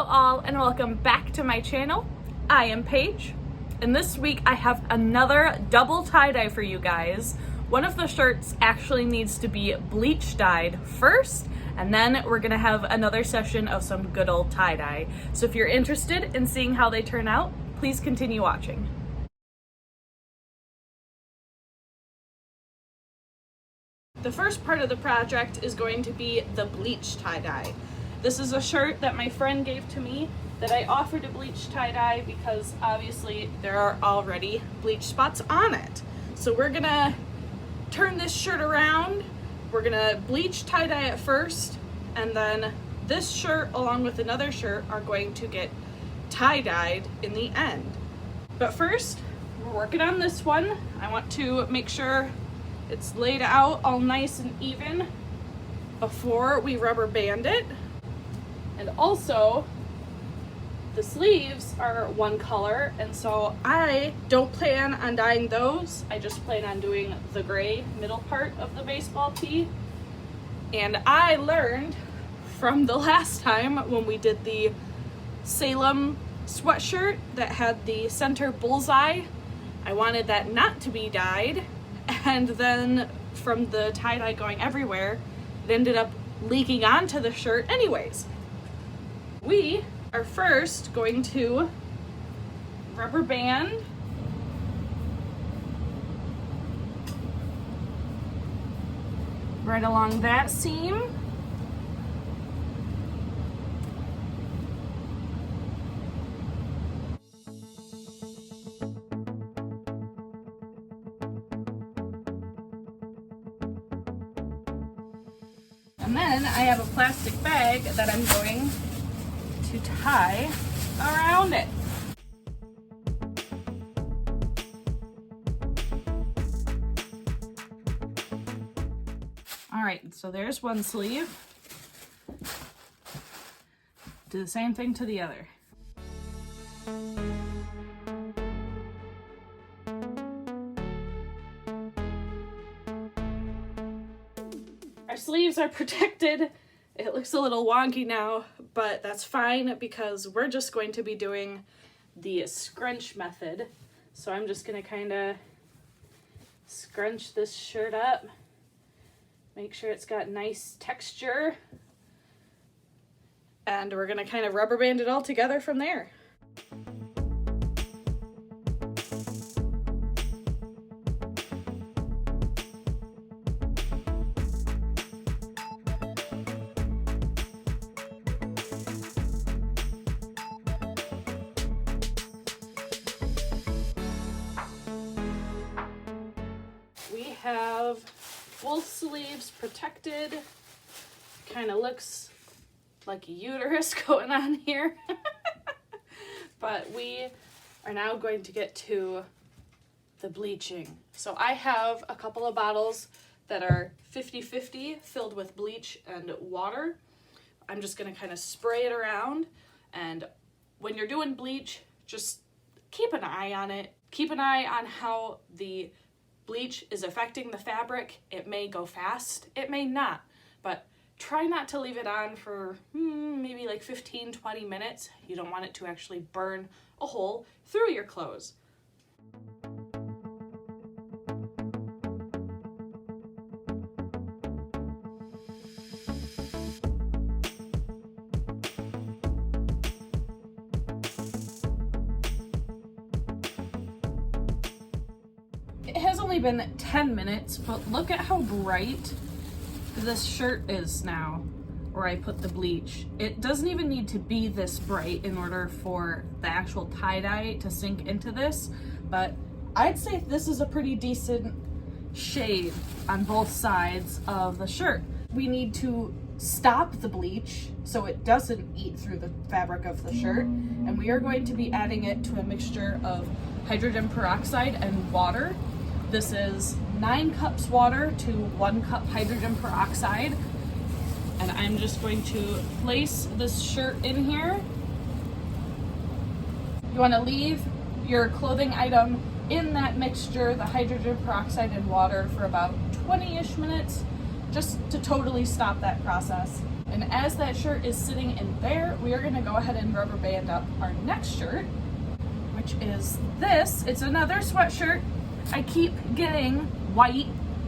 all and welcome back to my channel. I am Paige and this week I have another double tie-dye for you guys. One of the shirts actually needs to be bleach dyed first, and then we're gonna have another session of some good old tie-dye. So if you're interested in seeing how they turn out, please continue watching. The first part of the project is going to be the bleach tie-dye. This is a shirt that my friend gave to me that I offered to bleach tie-dye because obviously there are already bleach spots on it. So we're gonna turn this shirt around, we're gonna bleach tie-dye it first, and then this shirt along with another shirt are going to get tie-dyed in the end. But first, we're working on this one. I want to make sure it's laid out all nice and even before we rubber band it. And also, the sleeves are one color, and so I don't plan on dyeing those. I just plan on doing the gray middle part of the baseball tee. And I learned from the last time when we did the Salem sweatshirt that had the center bullseye, I wanted that not to be dyed. And then from the tie-dye going everywhere, it ended up leaking onto the shirt anyways. We are first going to rubber band right along that seam. And then I have a plastic bag that I'm going to tie around it. All right, so there's one sleeve. Do the same thing to the other. Our sleeves are protected. It looks a little wonky now, but that's fine because we're just going to be doing the scrunch method. So I'm just gonna kind of scrunch this shirt up, make sure it's got nice texture, and we're gonna kind of rubber band it all together from there. Have both sleeves protected. Kind of looks like a uterus going on here. But we are now going to get to the bleaching. So I have a couple of bottles that are 50-50 filled with bleach and water. I'm just going to kind of spray it around, and when you're doing bleach, just keep an eye on it. Keep an eye on how the bleach is affecting the fabric. It may go fast, it may not, but try not to leave it on for maybe like 15-20 minutes. You don't want it to actually burn a hole through your clothes. It has only been 10 minutes, but look at how bright this shirt is now where I put the bleach. It doesn't even need to be this bright in order for the actual tie-dye to sink into this, but I'd say this is a pretty decent shade on both sides of the shirt. We need to stop the bleach so it doesn't eat through the fabric of the shirt, and we are going to be adding it to a mixture of hydrogen peroxide and water. This is 9 cups water to 1 cup hydrogen peroxide. And I'm just going to place this shirt in here. You want to leave your clothing item in that mixture, the hydrogen peroxide and water, for about 20-ish minutes, just to totally stop that process. And as that shirt is sitting in there, we are gonna go ahead and rubber band up our next shirt, which is this. It's another sweatshirt. I keep getting white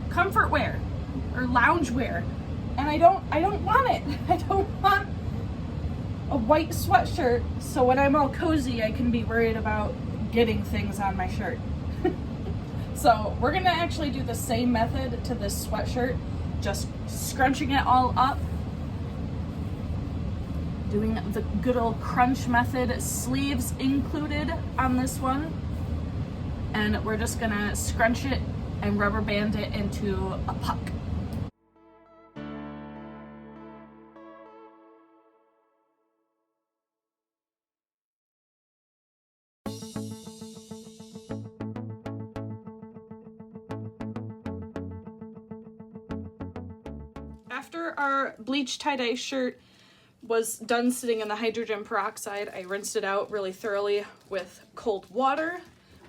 comfort wear or lounge wear, and I don't want it. I don't want a white sweatshirt, so when I'm all cozy, I can be worried about getting things on my shirt. So we're gonna actually do the same method to this sweatshirt, just scrunching it all up, doing the good old crunch method, sleeves included on this one. And we're just gonna scrunch it and rubber band it into a puck. After our bleach tie-dye shirt was done sitting in the hydrogen peroxide, I rinsed it out really thoroughly with cold water,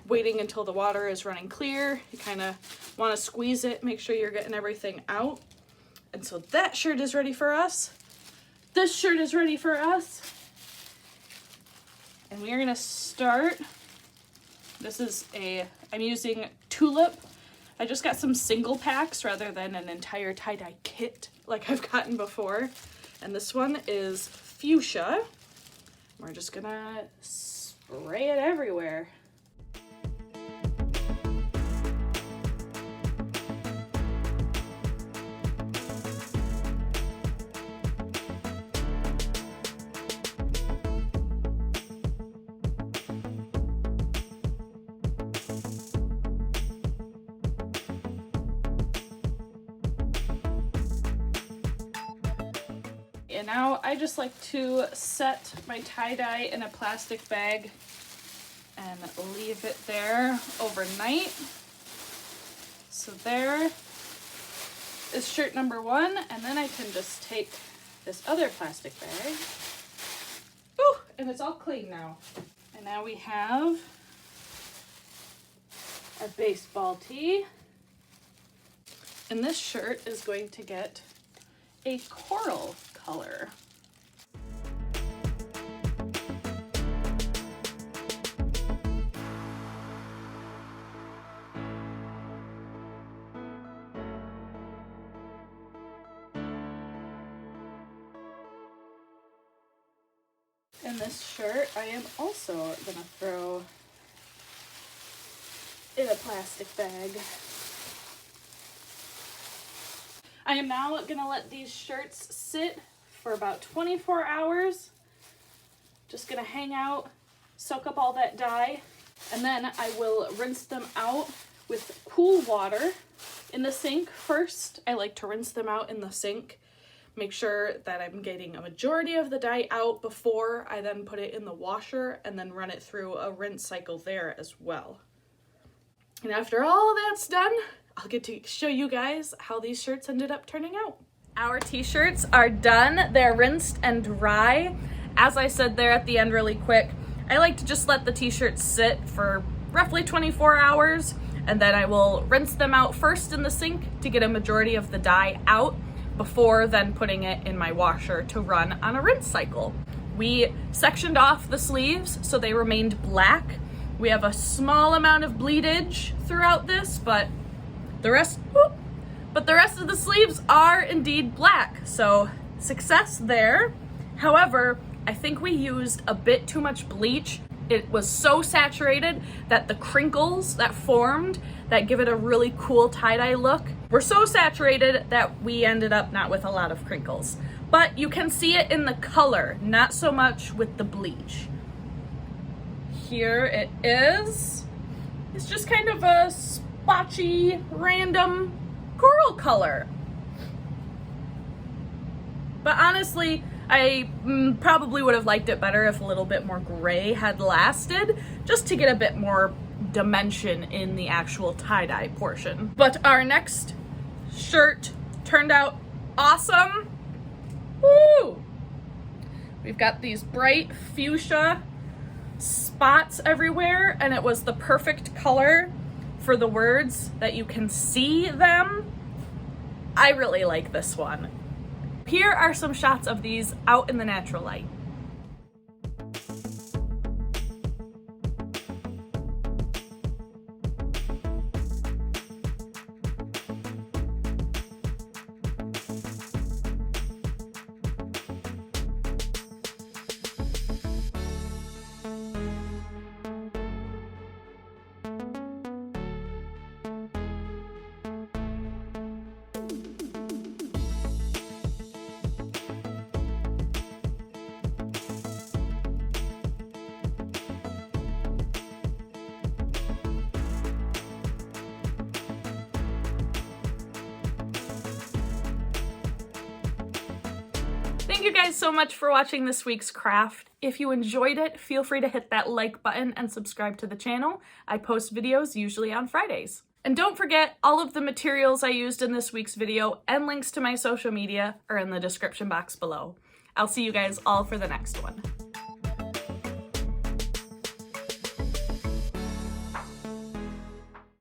waiting until the water is running clear. You kind of want to squeeze it, make sure you're getting everything out. And so that shirt is ready for us. This shirt is ready for us. And we are gonna start. I'm using Tulip. I just got some single packs rather than an entire tie-dye kit like I've gotten before. And this one is fuchsia. We're just gonna spray it everywhere. And now I just like to set my tie-dye in a plastic bag and leave it there overnight. So there is shirt number one, and then I can just take this other plastic bag. Ooh, and it's all clean now. And now we have our baseball tee. And this shirt is going to get a coral color. And this shirt I am also gonna throw in a plastic bag. I am now gonna let these shirts sit for about 24 hours. Just gonna hang out, soak up all that dye, and then I will rinse them out with cool water in the sink first. I like to rinse them out in the sink, make sure that I'm getting a majority of the dye out before I then put it in the washer and then run it through a rinse cycle there as well. And after all that's done, I'll get to show you guys how these shirts ended up turning out. Our t-shirts are done. They're rinsed and dry. As I said there at the end really quick, I like to just let the t-shirts sit for roughly 24 hours, and then I will rinse them out first in the sink to get a majority of the dye out before then putting it in my washer to run on a rinse cycle. We sectioned off the sleeves so they remained black. We have a small amount of bleedage throughout this, but the rest of the sleeves are indeed black, so success there. However, I think we used a bit too much bleach. It was so saturated that the crinkles that formed that give it a really cool tie-dye look were so saturated that we ended up not with a lot of crinkles. But you can see it in the color, not so much with the bleach. Here it is. It's just kind of a spotchy, random coral color. But honestly, I probably would have liked it better if a little bit more gray had lasted, just to get a bit more dimension in the actual tie-dye portion. But our next shirt turned out awesome. Woo! We've got these bright fuchsia spots everywhere, and it was the perfect color for the words that you can see them. I really like this one. Here are some shots of these out in the natural light. Thank you guys so much for watching this week's craft. If you enjoyed it, feel free to hit that like button and subscribe to the channel. I post videos usually on Fridays. And don't forget, all of the materials I used in this week's video and links to my social media are in the description box below. I'll see you guys all for the next one.